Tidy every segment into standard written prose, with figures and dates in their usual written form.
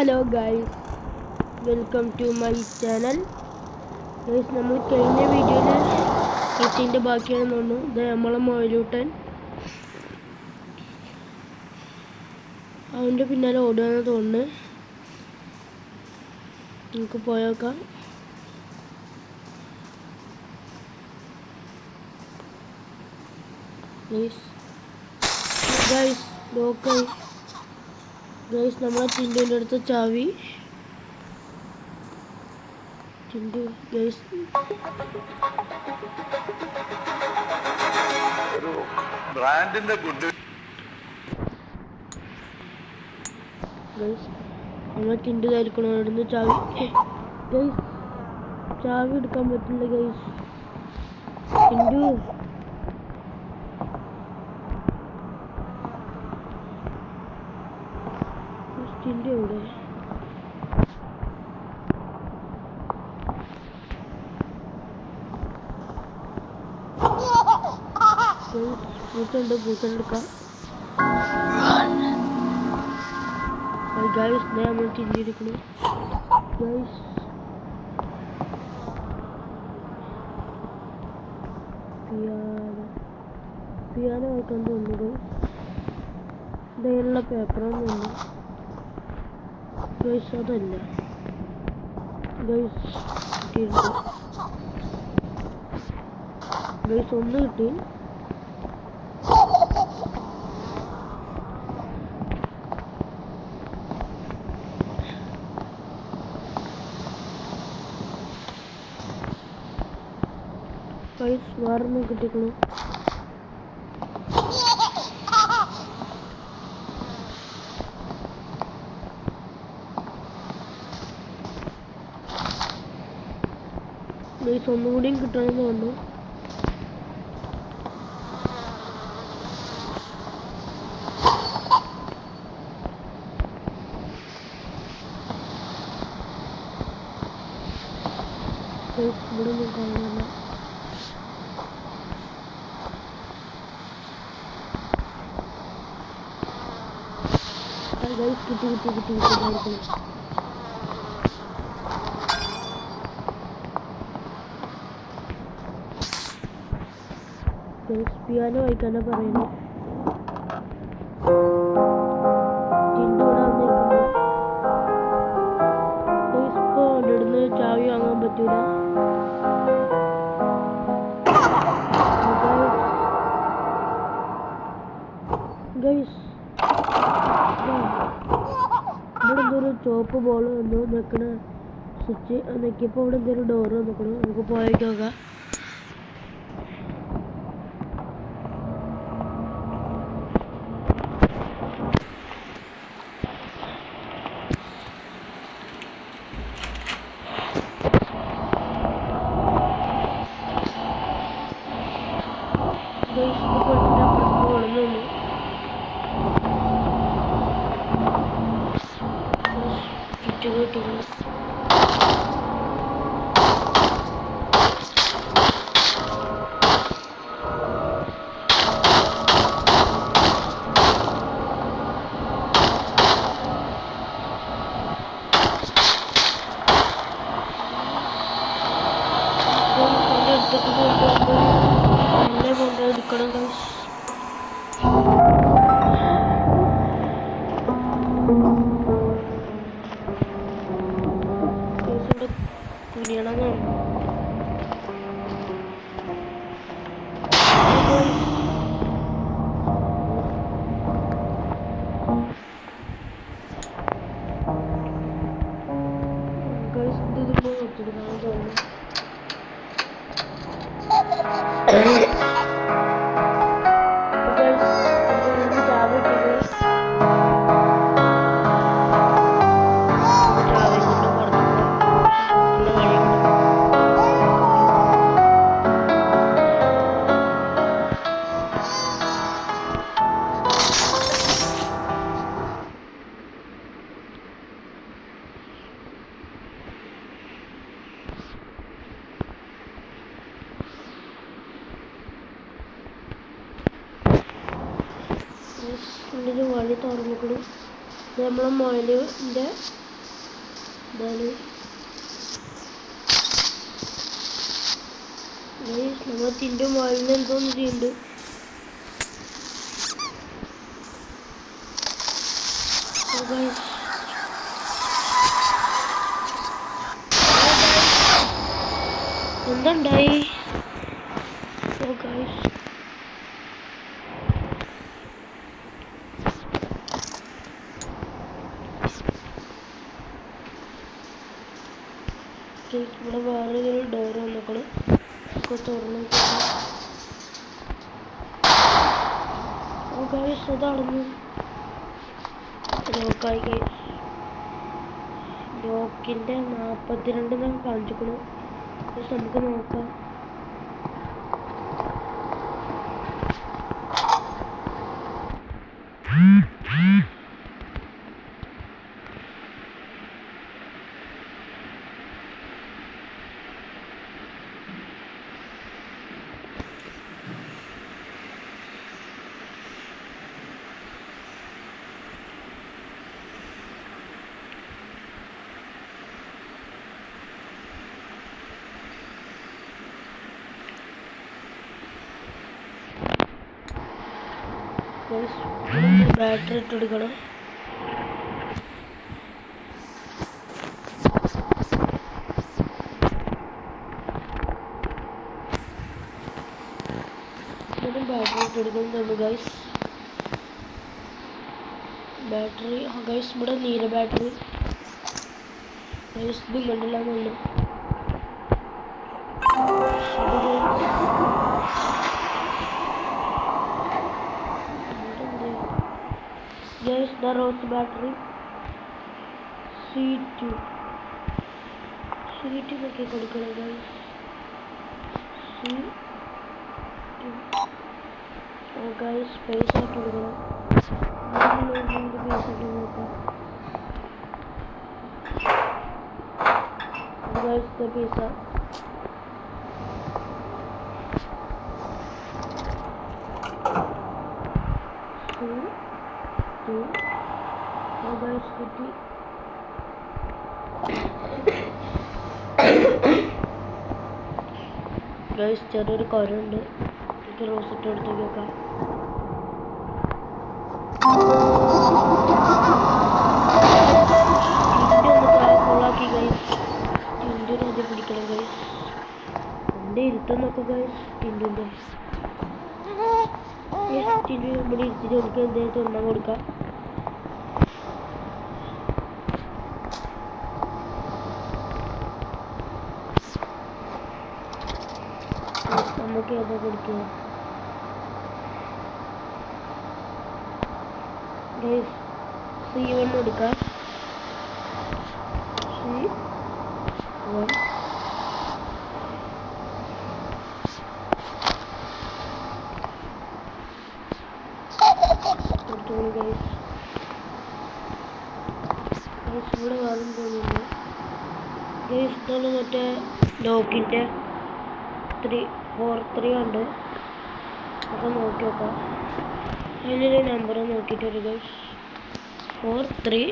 Hello guys, welcome to my channel. Guys, നമ്മൾ കഴിഞ്ഞ വീഡിയോയിൽ കളിച്ചതിൻ്റെ ബാക്കിയാണെന്ന് തോന്നുന്നു. ഇത് നമ്മളെ മൊയിലൂട്ടൻ അവൻ്റെ പിന്നാലെ ഓടുകയെന്ന് തോന്നുന്നു. നമുക്ക് പോയേക്കാം. ഗൈസ് ലോക്കായി. ഗൈസ്, നമ്മളെ ചിണ്ടുവിൻ്റെ അടുത്ത് ചാവി. ചിണ്ടു ഗൈസ് ബ്രാൻഡിന്റെ ഗുഡ്. ഗൈസ്, നമ്മളെ ചിണ്ടു ധരിക്കണം. അവിടുന്ന് ചാവി. ഗൈസ്, ചാവി എടുക്കാൻ പറ്റില്ല. ഗൈസ്, ചിണ്ടു ചിണ്ടു എവിടെ? പൂച്ചുണ്ട്, പൂച്ചെടുക്കാം. ഗൈസ്, നമ്മൾ ചിന്തിരിക്കുന്നു. ഗൈസ്, പിയാനോ വയ്ക്കാൻ തോന്നുന്നു. ഇതിലുള്ള പേപ്പറൊന്നും ഉണ്ട്. ഗൈസ്, അതല്ല. ഗൈസ്, കിട്ടിയിട്ടുണ്ട്. ഗൈസ്, ഒന്ന് കിട്ടി. ഗൈസ്, വേറൊന്നും കിട്ടിക്കണു. ഗൈസ്, ഒന്നുകൂടിയും കിട്ടണമെന്ന് പറഞ്ഞു. ഗൈസ്, ഇവിടെ ഒന്നും കാണാനില്ല. ഗൈസ്, കിട്ടി. ഗൈസ്, പിയാനോ വായിക്കാനാ പറയുന്നത്. ചിണ്ടു ഇവിടെ വന്നിരിക്കുന്നു. ഗൈസ്, ഇപ്പോൾ അവിടെ ഇടുന്ന് ചാവി വാങ്ങാൻ പറ്റൂല. ഗൈസ്, ഇവിടെ എന്തൊരു ചോപ്പ് ബോൾ വന്നു നിൽക്കണ സ്വിച്ച് നിൽക്കിയപ്പോൾ ഇവിടെ എന്തൊരു ഡോറ് നിൽക്കണം. നമുക്ക് പോയേക്ക് നോക്കാം. ഗൈസ്, ഇത് പൊളിച്ചിട്ട് അപ്പുറത്ത് കൊള്ളുന്നുണ്ട്. കിട്ടുന്നു. അടുത്തേക്ക് പോയിട്ട് നല്ല കൊണ്ടെടുക്കണം. ഗൈസ്, കുനിയണമെന്ന് പറഞ്ഞു. ഗൈസ്, ഇതിപ്പോൾ വെച്ചിരിക്കണം തോന്നുന്നു. ഉള്ളിൽ വഴി തുറന്നിക്കണം. നമ്മളെ മൊയിലിൻ്റെ ഇതാണ് നമ്മൾ തിൻ്റെ മുകളിൽ എന്തോന്ന് ചെയ്യുന്നുണ്ട്. എന്തുണ്ടായി? ഇവിടെ വേറെ ഒരു ഡോർ വന്നേക്കണം. ഒക്കെ തുറന്നു അതടഞ്ഞു. ലോക്കായി. ലോക്കിൻ്റെ 42 കാണിച്ചിക്കണം. നമുക്ക് നോക്കാം. ബാറ്ററി ഇട്ടെടുക്കണം. ബാറ്ററി ഇട്ടെടുക്കുന്നുണ്ട് ഗൈസ്. ബാറ്ററി ഗൈസ് ഇവിടെ നീല ബാറ്ററി ഗൈസ് ഇത് കണ്ടില്ലാന്നുള്ളു. Yes, the rose battery. C2 നോക്കി കൊടുക്കണം guys. C2 guys പൈസ ഇട്ട് കൊടുക്കണം. പൈസ ഇട്ട് നോക്കാം guys. പൈസ കിട്ടി. ഗൈസ് ചെറിയൊരു കുരയുണ്ട്. എനിക്ക് റോസ് ഇട്ട് എടുത്തേക്ക് വെക്കാം. ഫുള്ളാക്കി ഗൈസ്. ടിൻറ്റിന് അത് പിടിക്കണം ഗൈസ്. എൻ്റെ ഇരുത്തം നോക്കാം ഗൈസ്. ടിൻറ്റിൻ്റെ ടിൻറ്റ് ഇവിടെ ഇരുത്തിട്ട് നമുക്ക് എന്തെങ്കിലും തിന്നാൻ കൊടുക്കാം. നമുക്ക് ഏതാ കൊടുക്കുക ഗൈസ്? C1 കൊടുക്കാം. C1 കൊടുത്തോളൂ ഗൈസ്. ഗൈസ് ഇവിടെ വേറെ തോന്നുന്നു ഗൈസ്. ഇതാണ് മറ്റേ ലോക്കിൻ്റെ 4-3 ഉണ്ട്. അപ്പോൾ നോക്കി നോക്കാം. അതിനൊരു നമ്പർ നോക്കിയിട്ട് വരിക. 4-3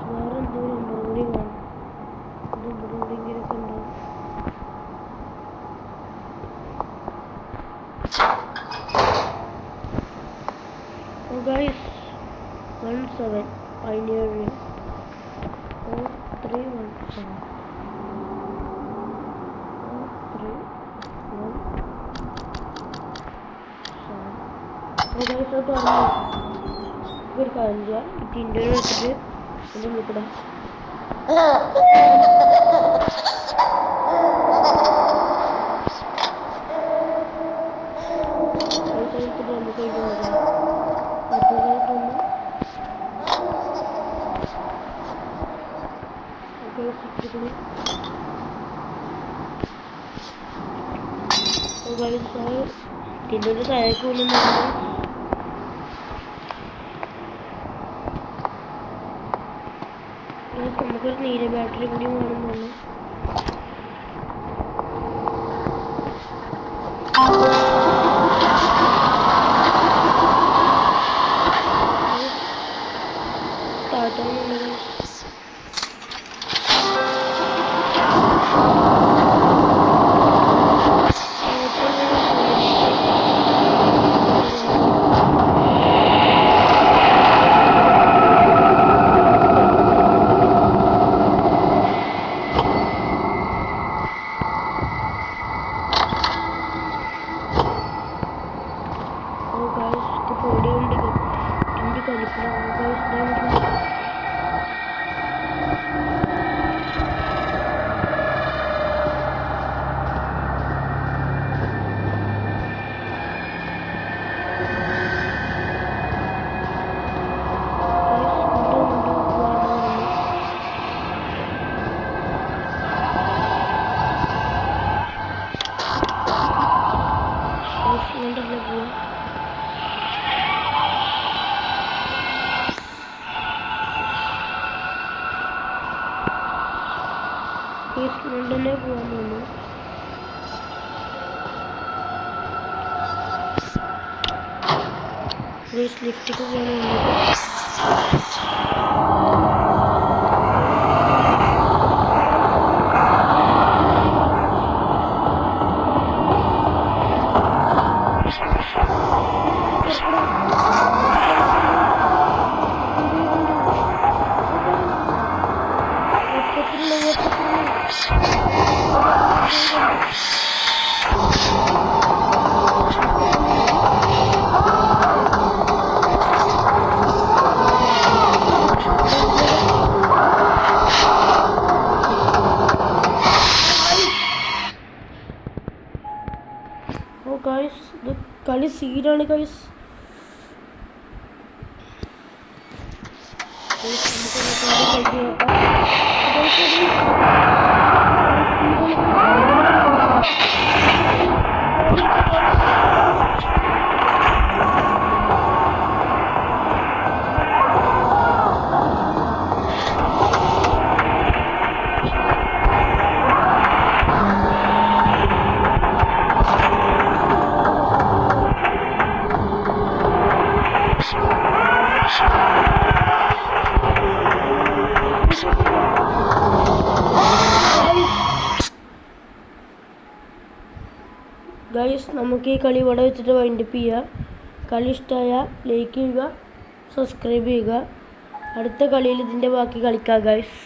വേറെ എന്തോ നമ്പർ കൂടി വേണം. ഇത് ഇവിടെ എന്തെങ്കിലുമൊക്കെ ഉണ്ടാവും. Guys, 17 Pioneer 4317 4317. guys അത് ഒരു കാര്യം ചെയ്യാം. ഇതിൻ്റെ വെച്ചിട്ട് ഇത് നോക്കണം. ഇതിൻ്റെ താഴേക്ക് കൊണ്ടുവന്നു. നമുക്കൊരു നീല ബാറ്ററി കൂടി വേണമെന്നുള്ളു. ഉടനെ പോകാൻ തോന്നുന്നു. ലിഫ്റ്റിക്ക് പോകാനുണ്ട്. ഗൈസ് ഇത് കളി സീനാണ് ഗൈസ്. ഗൈസ് നമുക്ക് ഈ കളി ഇവിടെ വെച്ചിട്ട് വൈൻഡപ്പ് ചെയ്യുക. കളി ഇഷ്ടമായ ലൈക്ക് ചെയ്യുക, സബ്സ്ക്രൈബ് ചെയ്യുക. അടുത്ത കളിയിൽ ഇതിൻ്റെ ബാക്കി കളിക്കാം ഗൈസ്.